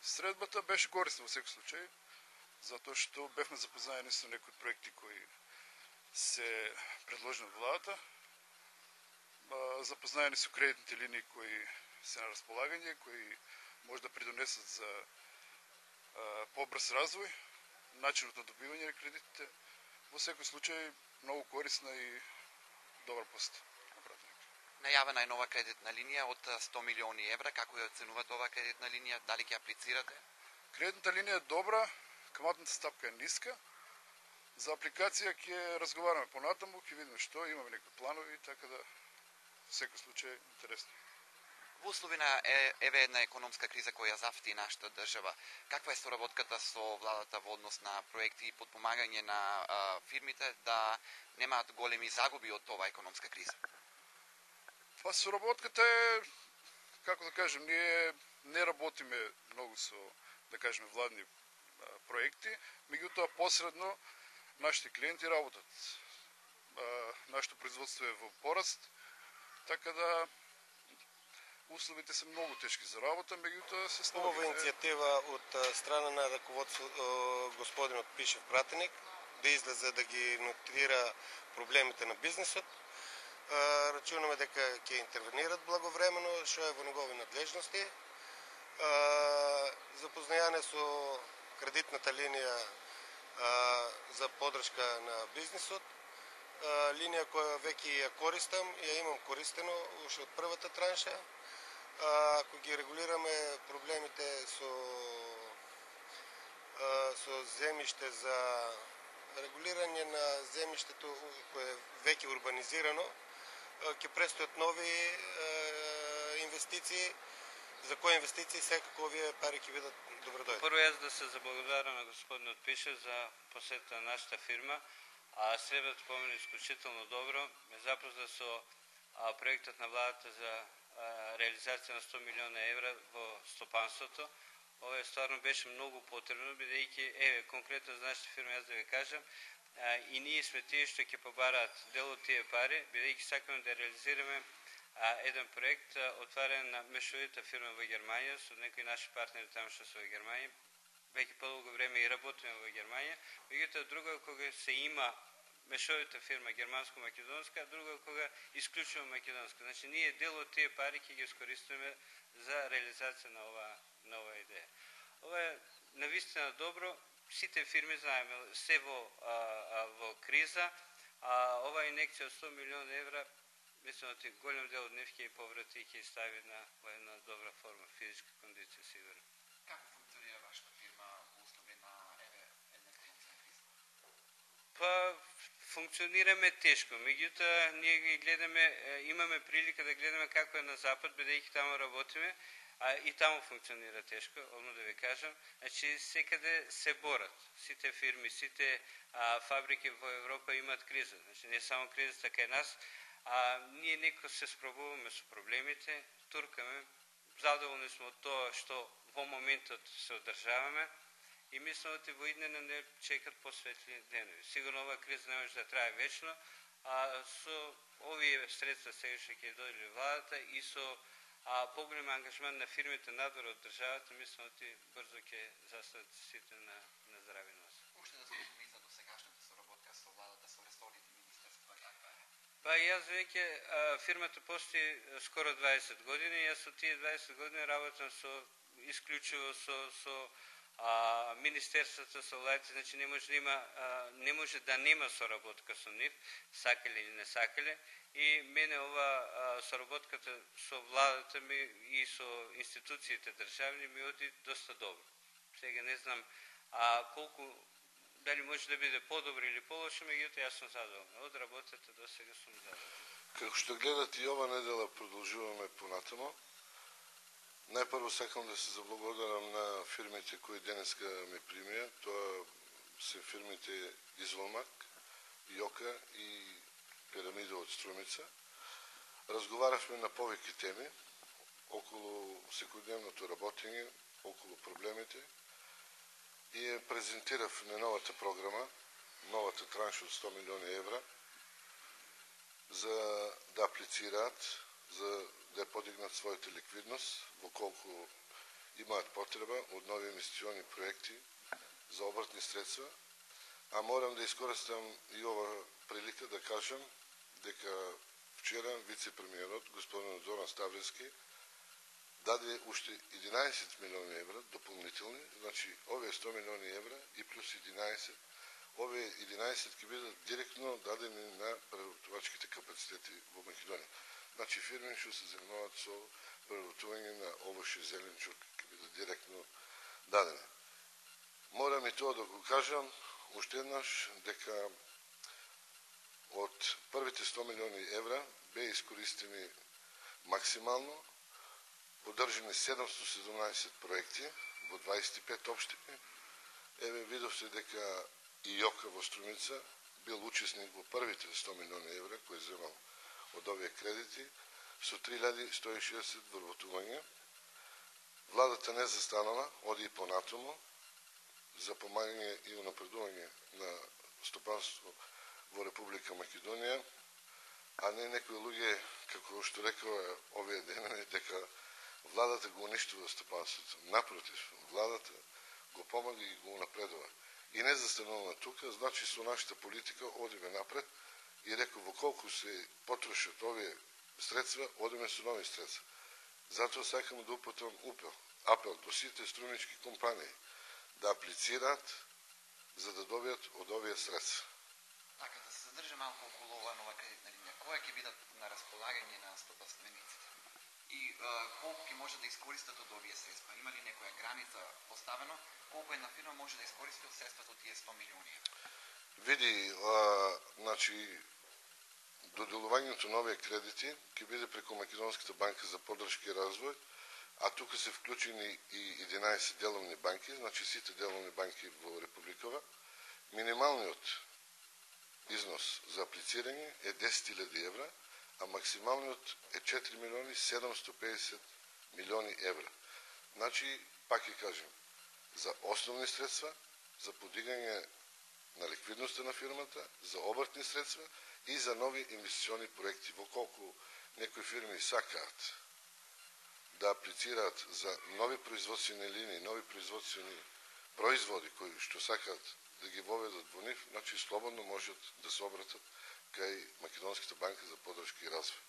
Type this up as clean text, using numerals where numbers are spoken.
Средбата беше корисна във всеки случай, затоа што бевме запознаени со некои проекти кои се предложени од владата. Запознаени со кредитните линии кои се на располагање, кои може да придонесат за побрз развој, начинот на добивање на кредитите. Во секој случај многу корисна и добра посета. Најавена е нова кредитна линија од 100 милиони евра. Како ја оценувате оваа кредитна линија? Дали ќе аплицирате? Кредитната линија е добра, каматната стапка е ниска. За апликација ќе разговараме понатаму, ќе видиме што, имаме некои планови, така да во секој случај интересно. Во услови на еве една економска криза која зафти нашата држава, каква е соработката со владата во однос на проекти и подпомагање на фирмите да немаат големи загуби од оваа економска криза? Па соработката е, како да кажем, ние не работиме многу со, да кажем, владни проекти, меѓутоа посредно нашите клиенти работат. Нашето производство е во пораст, така да условите се многу тешки за работа, меѓутоа се снабдиме. Хубава иницијатива од страна на раководство господинот Пишев пратеник да излезе да ги нотира проблемите на бизнисот. Рачунаме дека ќе интервенират благовремено, што е во негови надлежности. Запознајане со кредитната линија за поддршка на бизнисот. Линија која веќе ја користам, ја имам користено уште од првата транша. Ако ги регулираме проблемите со земјиште за регулирање на земјиштето кое е веќе урбанизирано, ќе престојат нови инвестиции, за кои инвестиции секако овие пари ќе бидат добродојдени. Прво јас да се заблагодарам на господинот Пишев за посета на нашата фирма, а средбата помени исклучително добро. Ме запозна со проектот на владата за реализација на 100 милиона евра во стопанството. Ова стварно беше многу потребно, бидејќи конкретно за нашата фирма, јас да ви кажам, и ние сме тие што ќе побараат дел од тие пари, бидејќи сакаме да реализираме еден проект отварен на мешовита фирма во Германија, со некои наши партнери таму што се во Германија. Веќе подолго време и работиме во Германија, меѓутоа друго кога се има мешовита фирма германско-македонска, друго кога исклучува македонска. Значи ние дел од тие пари ќе ги искористиме за реализација на ова идеја. Ова е навистина добро. Сите фирми знаеме се во криза, ова инекција од 100 милиона евра, мислам дека голем дел од нив ќе поврати и ќе стави на една добра форма, физичка кондиција сигурно. Како функционира вашата фирма во услови на една економска криза? Па функционираме тешко, меѓутоа ние ги гледаме, имаме прилика да гледаме како е на запад, бидејќи таму работиме, и таму функционира тешко, одно да ви кажам. Значи секаде се борат. Сите фирми, сите фабрики во Европа имаат криза. Значи не само кризата кај нас, ние некако се справуваме со проблемите, туркаме, задоволни сме од тоа што во моментот се одржаваме и мислам дека во иднина не чекат посветли денови. Сигурно оваа криза не може да трае вечно, а со овие средства сега што ќе дојде владата и со поголем ангажмент на фирмите надвор од државата, мислам дека брзо ќе застават сите на здрави носи. Уште да се спомни за досегашната соработка со владата, со ресорните министерства, каква е? Па јас веќе фирмата постои скоро 20 години, јас со тие 20 години работам со исклучиво со министерствата, со владите, значи не може да нема соработка со нив, сакале или не сакале, и мене ова соработката со владата ми и со институциите државни ми оди доста добро. Сега не знам колку дали може да биде подобро или полошо, меѓутоа јас сум задоволен. Од работата до сега сум задоволен. Како што гледате и ова недела продолжуваме понатамо. Најпрво сакам да се заблагодарам на фирмите кои денеска ме примија. Тоа се фирмите Изволмак, Јока и Пирамида од Струмица. Разговаравме на повеќе теми околу секојдневното работење, околу проблемите и ја презентирав на новата програма, новата транша од 100 милиони евра за да аплицираат, за да ја подигнат својата ликвидност, во колку имаат потреба од нови инвестициони проекти за обртни средства, а морам да искористам и ова прилика да кажам дека вчера вице-премиерот господин Зоран Ставревски даде уште 11 милиони евра дополнителни, значи овие 100 милиони евра и плюс 11, овие 11 ќе бидат директно дадени на преработвачките капацитети во Македонија. Значи фирми што се занимаваат со преработување на овоше зеленчук ќе бидат директно дадени. Морам и тоа да го кажам уште еднаш дека од првите 100 милиони евра беа искористени максимално, поддржани 717 проекти во 25 општини. Еве видовте дека и Јока во Струмица бил учесник во првите 100 милиони евра кои земал од овие кредити со 3160 вработувања. Владата не застанала, оди и понатаму за помагање и унапредување на стопанство во Република Македонија, а не некои луѓе, како што рекоа овие дена, дека владата го уништува стопанството. Напротив, владата го помага и го унапредува. И не застануваме тука, значи со нашата политика одиме напред и реков во колку се потрошат овие средства, одиме со нови средства. Затоа сакам да упатам апел до сите струмички компании да аплицираат за да добијат од овие средства. Така, да се задржа малку околу ова нова кредитна линија. Која ќе бидат на располагање на стопанствениците? И колку ќе може да искористат од овие средства? Има ли некоја граница поставено? Колку една фирма може да искористи од средствата од тие 100 милиони? Види, значи, доделувањето на овие кредити ќе биде преку Македонската банка за поддршка и развој, а тука се вклучени и 11 деловни банки, значи сите деловни банки во Републикава. Минималниот износ за аплицирање е 10.000 евра, а максималниот е 4 милиони 750 милиони евра. Значи, пак ќе кажем, за основни средства, за подигање на ликвидноста на фирмата, за обртни средства и за нови инвестициони проекти. Во колку некои фирми сакаат да аплицираат за нови производствени линии, нови производствени производи кои што сакаат да ги воведат во нив, значи слободно можат да се обратат кај Македонската банка за поддршка и развој.